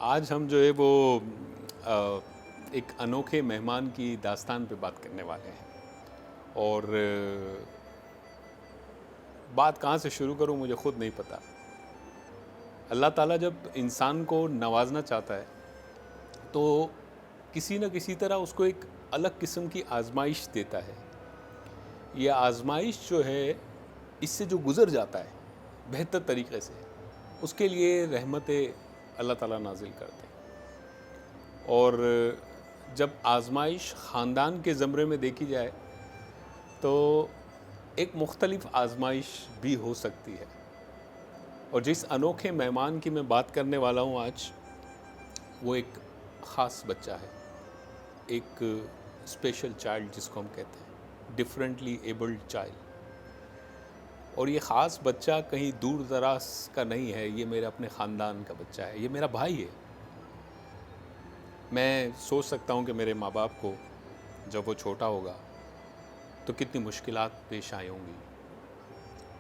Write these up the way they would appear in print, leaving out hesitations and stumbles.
आज हम जो है वो एक अनोखे मेहमान की दास्तान पे बात करने वाले हैं। और बात कहाँ से शुरू करूँ मुझे खुद नहीं पता। अल्लाह ताला जब इंसान को नवाजना चाहता है तो किसी न किसी तरह उसको एक अलग किस्म की आजमाइश देता है। यह आजमाइश जो है, इससे जो गुज़र जाता है बेहतर तरीके से, उसके लिए रहमतें अल्लाह ताला नाजिल करते हैं। और जब आजमाइश ख़ानदान के ज़मरे में देखी जाए तो एक मुख्तलिफ़ आजमाइश भी हो सकती है। और जिस अनोखे मेहमान की मैं बात करने वाला हूँ आज, वो एक ख़ास बच्चा है, एक स्पेशल चाइल्ड जिसको हम कहते हैं, डिफरेंटली एबल्ड चाइल्ड। और ये ख़ास बच्चा कहीं दूर दराज का नहीं है, ये मेरे अपने ख़ानदान का बच्चा है, ये मेरा भाई है। मैं सोच सकता हूँ कि मेरे माँ बाप को जब वो छोटा होगा तो कितनी मुश्किलात पेश आई होंगी।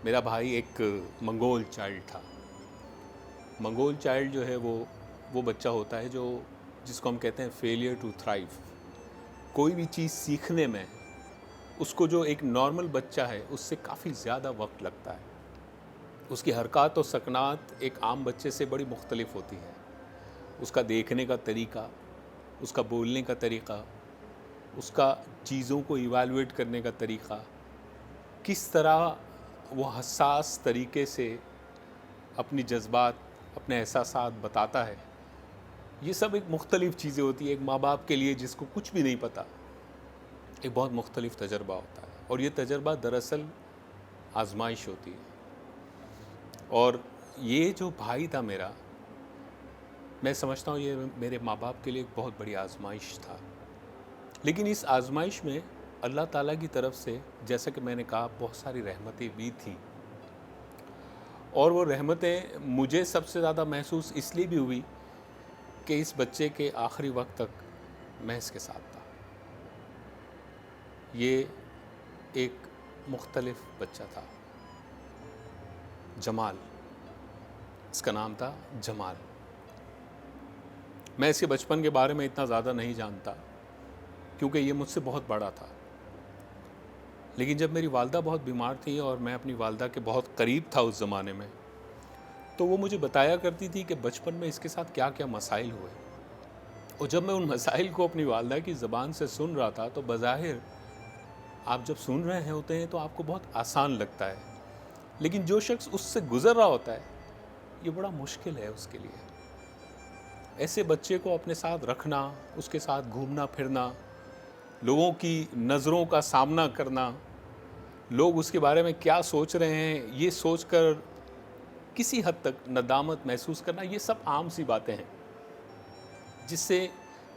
मेरा भाई एक मंगोल चाइल्ड था। मंगोल चाइल्ड जो है वो बच्चा होता है जो जिसको हम कहते हैं फेलियर टू थ्राइव। कोई भी चीज़ सीखने में उसको जो एक नॉर्मल बच्चा है उससे काफ़ी ज़्यादा वक्त लगता है। उसकी हरकत और सकनात एक आम बच्चे से बड़ी मुख्तलिफ होती है। उसका देखने का तरीका, उसका बोलने का तरीका, उसका चीज़ों को इवैल्यूएट करने का तरीका, किस तरह वो हसास तरीके से अपनी जज्बात, अपने एहसासात बताता है, ये सब एक मुख्तलिफ़ चीज़ें होती है। एक माँ बाप के लिए जिसको कुछ भी नहीं पता, एक बहुत मुख्तलिफ़ तजर्बा होता है। और ये तजर्बा दरअसल आजमाइश होती है। और ये जो भाई था मेरा, मैं समझता हूँ ये मेरे माँ बाप के लिए एक बहुत बड़ी आजमाइश था। लेकिन इस आजमाइश में अल्लाह ताला की तरफ से, जैसा कि मैंने कहा, बहुत सारी रहमतें भी थीं। और वो रहमतें मुझे सबसे ज़्यादा महसूस इसलिए भी हुई कि इस बच्चे के आखिरी वक्त तक मैं इसके साथ था। ये एक मुख्तलिफ बच्चा था, जमाल, इसका नाम था जमाल। मैं इसके बचपन के बारे में इतना ज़्यादा नहीं जानता क्योंकि ये मुझसे बहुत बड़ा था। लेकिन जब मेरी वालदा बहुत बीमार थी और मैं अपनी वालदा के बहुत करीब था उस ज़माने में, तो वो मुझे बताया करती थी कि बचपन में इसके साथ क्या क्या मसाइल हुए। और जब मैं उन मसाइल को अपनी वालदा की ज़बान से सुन रहा था तो बज़ाहिर आप जब सुन रहे होते हैं तो आपको बहुत आसान लगता है, लेकिन जो शख्स उससे गुज़र रहा होता है, ये बड़ा मुश्किल है उसके लिए। ऐसे बच्चे को अपने साथ रखना, उसके साथ घूमना फिरना, लोगों की नज़रों का सामना करना, लोग उसके बारे में क्या सोच रहे हैं ये सोचकर किसी हद तक नदामत महसूस करना, ये सब आम सी बातें हैं जिससे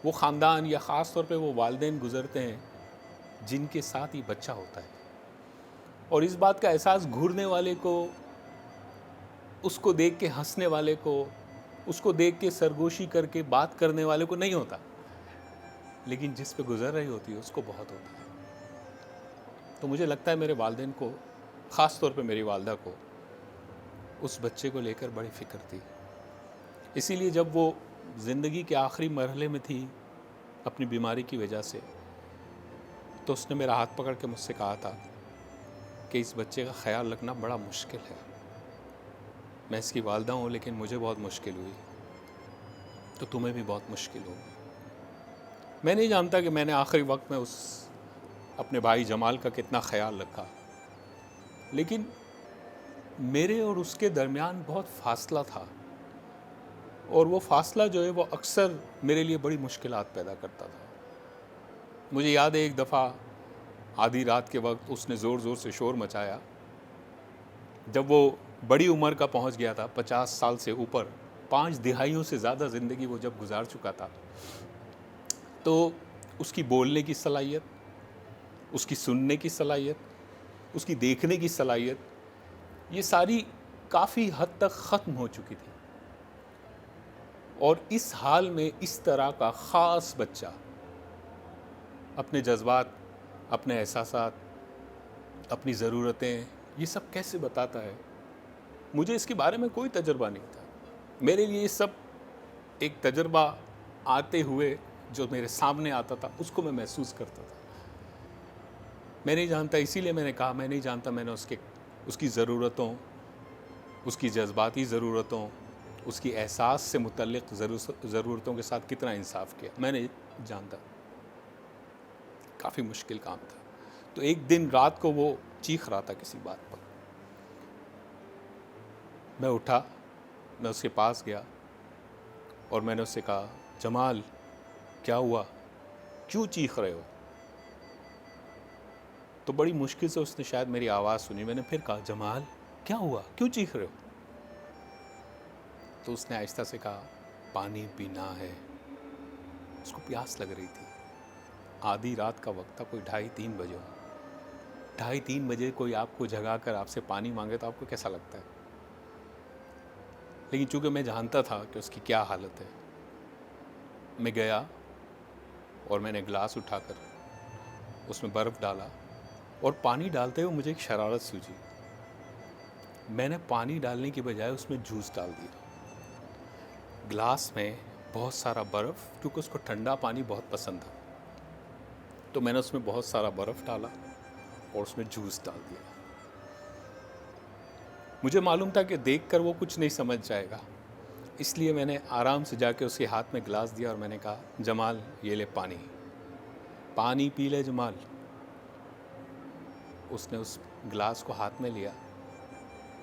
वो ख़ानदान या ख़ास तौर पे वो वालिदैन गुज़रते हैं जिनके साथ ये बच्चा होता है। और इस बात का एहसास घूरने वाले को, उसको देख के हंसने वाले को, उसको देख के सरगोशी करके बात करने वाले को नहीं होता, लेकिन जिस पे गुज़र रही होती है उसको बहुत होता है। तो मुझे लगता है मेरे वालिदैन को, ख़ास तौर पे मेरी वालदा को, उस बच्चे को लेकर बड़ी फ़िक्र थी। इसीलिए जब वो ज़िंदगी के आखिरी मरहले में थी अपनी बीमारी की वजह से, तो उसने मेरा हाथ पकड़ के मुझसे कहा था कि इस बच्चे का ख्याल रखना बड़ा मुश्किल है। मैं इसकी वालदा हूँ लेकिन मुझे बहुत मुश्किल हुई, तो तुम्हें भी बहुत मुश्किल होगी। मैं नहीं जानता कि मैंने आखिरी वक्त में उस अपने भाई जमाल का कितना ख्याल रखा, लेकिन मेरे और उसके दरमियान बहुत फ़ासला था। और वो फ़ासला जो है वो अक्सर मेरे लिए बड़ी मुश्किलात पैदा करता था। मुझे याद है एक दफ़ा आधी रात के वक्त उसने ज़ोर ज़ोर से शोर मचाया। जब वो बड़ी उम्र का पहुंच गया था, 50 साल से ऊपर, 5 दिहाइयों से ज़्यादा ज़िंदगी वो जब गुजार चुका था, तो उसकी बोलने की सलाहियत, उसकी सुनने की सलाहियत, उसकी देखने की सलाहियत, ये सारी काफ़ी हद तक ख़त्म हो चुकी थी। और इस हाल में इस तरह का ख़ास बच्चा अपने जज्बात, अपने एहसासात, अपनी ज़रूरतें, ये सब कैसे बताता है? मुझे इसके बारे में कोई तजुर्बा नहीं था। मेरे लिए ये सब एक तजर्बा आते हुए जो मेरे सामने आता था उसको मैं महसूस करता था। मैं नहीं जानता, इसीलिए मैंने कहा मैं नहीं जानता मैंने उसकी ज़रूरतों, उसकी जज्बाती ज़रूरतों, उसकी एहसास से मुतल्लिक़ ज़रूरतों के साथ कितना इंसाफ किया, मैं नहीं जानता। काफ़ी मुश्किल काम था। तो एक दिन रात को वो चीख रहा था किसी बात पर। मैं उठा, मैं उसके पास गया और मैंने उससे कहा, जमाल क्या हुआ, क्यों चीख रहे हो? तो बड़ी मुश्किल से उसने शायद मेरी आवाज़ सुनी। मैंने फिर कहा, जमाल क्या हुआ, क्यों चीख रहे हो? तो उसने आहिस्ता से कहा, पानी पीना है। उसको प्यास लग रही थी। आधी रात का वक्त था, कोई 2:30-3 बजे हो। 2:30-3 बजे कोई आपको जगा कर आपसे पानी मांगे तो आपको कैसा लगता है? लेकिन चूँकि मैं जानता था कि उसकी क्या हालत है, मैं गया और मैंने गिलास उठाकर उसमें बर्फ़ डाला और पानी डालते हुए मुझे एक शरारत सूझी। मैंने पानी डालने की बजाय उसमें जूस डाल दिया। गिलास में बहुत सारा बर्फ़, क्योंकि उसको ठंडा पानी बहुत पसंद था, तो मैंने उसमें बहुत सारा बर्फ़ डाला और उसमें जूस डाल दिया। मुझे मालूम था कि देखकर वो कुछ नहीं समझ जाएगा, इसलिए मैंने आराम से जाके उसके हाथ में गिलास दिया और मैंने कहा, जमाल ये ले पानी, पानी पी ले जमाल। उसने उस गिलास को हाथ में लिया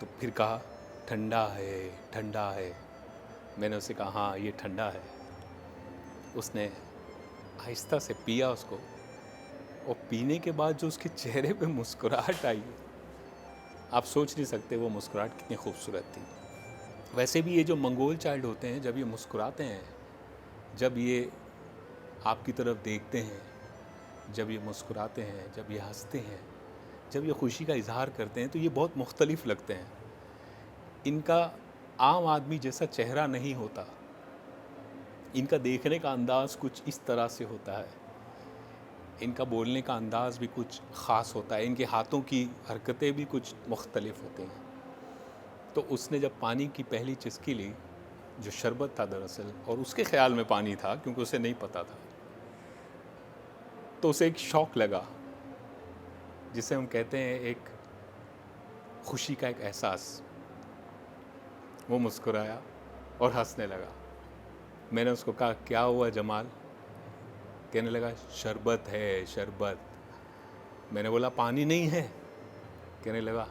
तो फिर कहा, ठंडा है, ठंडा है। मैंने उसे कहा, हाँ ये ठंडा है। उसने आहिस्ता से पिया उसको, और पीने के बाद जो उसके चेहरे पे मुस्कुराहट आई, आप सोच नहीं सकते वो मुस्कुराहट कितनी खूबसूरत थी। वैसे भी ये जो मंगोल चाइल्ड होते हैं, जब ये मुस्कुराते हैं, जब ये आपकी तरफ देखते हैं, जब ये मुस्कुराते हैं, जब ये हंसते हैं, जब ये खुशी का इजहार करते हैं, तो ये बहुत मुख्तलिफ लगते हैं। इनका आम आदमी जैसा चेहरा नहीं होता, इनका देखने का अंदाज़ कुछ इस तरह से होता है, इनका बोलने का अंदाज़ भी कुछ ख़ास होता है, इनके हाथों की हरकतें भी कुछ मुख्तलिफ होती हैं। तो उसने जब पानी की पहली चुस्की ली, जो शरबत था दरअसल, और उसके ख़्याल में पानी था क्योंकि उसे नहीं पता था, तो उसे एक शौक़ लगा, जिसे हम कहते हैं एक खुशी का एक एहसास। वो मुस्कुराया और हंसने लगा। मैंने उसको कहा, क्या हुआ जमाल? कहने लगा, शरबत है, शरबत। मैंने बोला, पानी नहीं है? कहने लगा,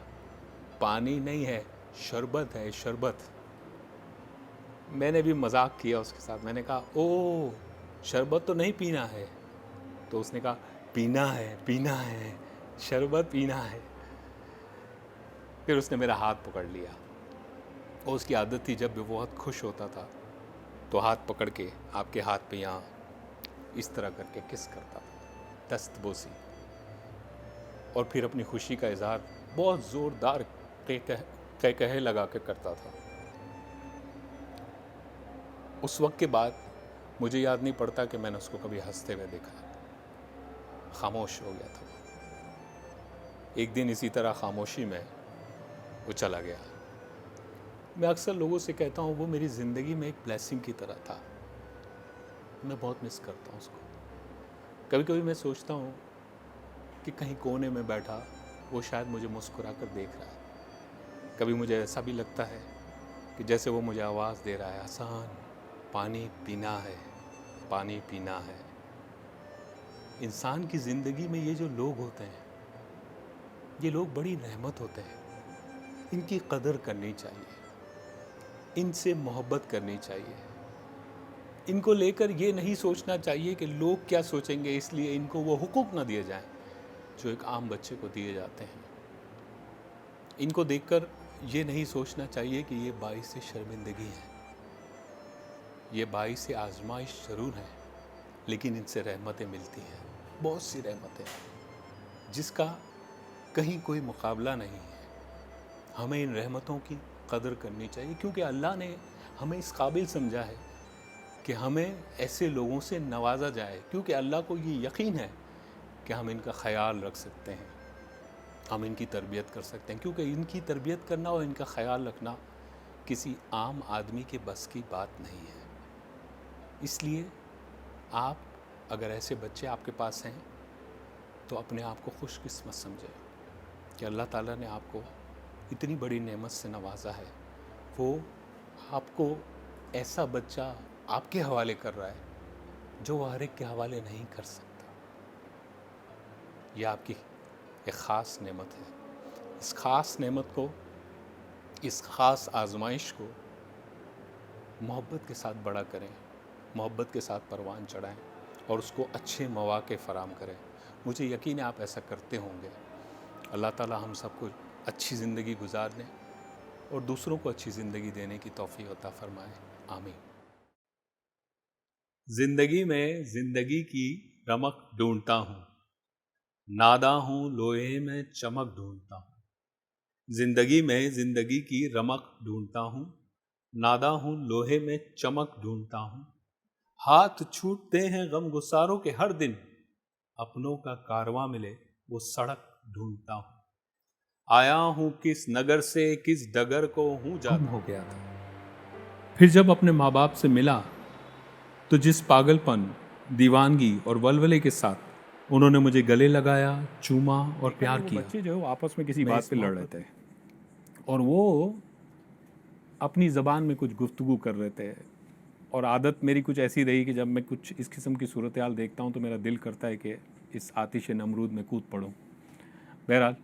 पानी नहीं है, शरबत है, शरबत। मैंने भी मजाक किया उसके साथ। मैंने कहा, ओ शरबत तो नहीं पीना है? तो उसने कहा, पीना है, पीना है, शरबत पीना है। फिर उसने मेरा हाथ पकड़ लिया, और उसकी आदत थी जब भी वो बहुत खुश होता था तो हाथ पकड़ के आपके हाथ पे यहाँ इस तरह करके किस करता था, दस्तबोसी, और फिर अपनी खुशी का इजहार बहुत ज़ोरदार कह लगा के करता था। उस वक्त के बाद मुझे याद नहीं पड़ता कि मैंने उसको कभी हंसते हुए देखा। खामोश हो गया था वो। एक दिन इसी तरह खामोशी में वो चला गया। मैं अक्सर लोगों से कहता हूँ, वो मेरी ज़िंदगी में एक ब्लेसिंग की तरह था। मैं बहुत मिस करता हूँ उसको। कभी कभी मैं सोचता हूँ कि कहीं कोने में बैठा वो शायद मुझे मुस्कुरा कर देख रहा है। कभी मुझे ऐसा भी लगता है कि जैसे वो मुझे आवाज़ दे रहा है, हसन पानी पीना है, पानी पीना है। इंसान की ज़िंदगी में ये जो लोग होते हैं, ये लोग बड़ी रहमत होते हैं। इनकी कदर करनी चाहिए, इनसे मोहब्बत करनी चाहिए। इनको लेकर ये नहीं सोचना चाहिए कि लोग क्या सोचेंगे, इसलिए इनको वो हुकूक ना दिए जाएं जो एक आम बच्चे को दिए जाते हैं। इनको देखकर ये नहीं सोचना चाहिए कि ये बाइस शर्मिंदगी है, ये बाइस आजमाइश ज़रूर है, लेकिन इनसे रहमतें मिलती हैं, बहुत सी रहमतें, जिसका कहीं कोई मुकाबला नहीं है। हमें इन रहमतों की कदर करनी चाहिए, क्योंकि अल्लाह ने हमें इस काबिल समझा है कि हमें ऐसे लोगों से नवाजा जाए, क्योंकि अल्लाह को ये यकीन है कि हम इनका ख्याल रख सकते हैं, हम इनकी तरबियत कर सकते हैं। क्योंकि इनकी तरबियत करना और इनका ख्याल रखना किसी आम आदमी के बस की बात नहीं है। इसलिए आप अगर ऐसे बच्चे आपके पास हैं तो अपने आप को खुशकिस्मत समझें कि अल्लाह ताला ने आपको इतनी बड़ी नेमत से नवाजा है। वो आपको ऐसा बच्चा आपके हवाले कर रहा है जो वह हर एक के हवाले नहीं कर सकता। यह आपकी एक ख़ास नेमत है। इस ख़ास नेमत को, इस ख़ास आजमाइश को मोहब्बत के साथ बड़ा करें, मोहब्बत के साथ परवान चढ़ाएं और उसको अच्छे मौक़े फ़राहम करें। मुझे यकीन है आप ऐसा करते होंगे। अल्लाह ताला हम सबको अच्छी ज़िंदगी गुजारने और दूसरों को अच्छी ज़िंदगी देने की तौफ़ीक़ अता फ़रमाए। आमीन। ज़िंदगी में ज़िंदगी की रमक ढूंढता हूँ, नादा हूँ लोहे में चमक ढूंढता हूँ। ज़िंदगी में ज़िंदगी की रमक ढूंढता हूँ, नादा हूँ लोहे में चमक ढूंढता हूँ। हाथ छूटते हैं गम गुसारों के हर दिन, अपनों का कारवां मिले वो सड़क ढूंढता हूँ। आया हूँ किस नगर से किस डगर को हूँ जाता हो गया था। फिर जब अपने माँ बाप से मिला तो जिस पागलपन, दीवानगी और वलवले के साथ उन्होंने मुझे गले लगाया, चूमा और प्यार किया। बच्चे जो है वो आपस में किसी मैं बात इस पे लड़ रहे मोहब्बत थे और वो अपनी ज़बान में कुछ गुफ्तगू कर रहे थे। और आदत मेरी कुछ ऐसी रही कि जब मैं कुछ इस किस्म की सूरत हाल देखता हूँ तो मेरा दिल करता है कि इस आतिश नमरूद में कूद पड़ूँ। बहरहाल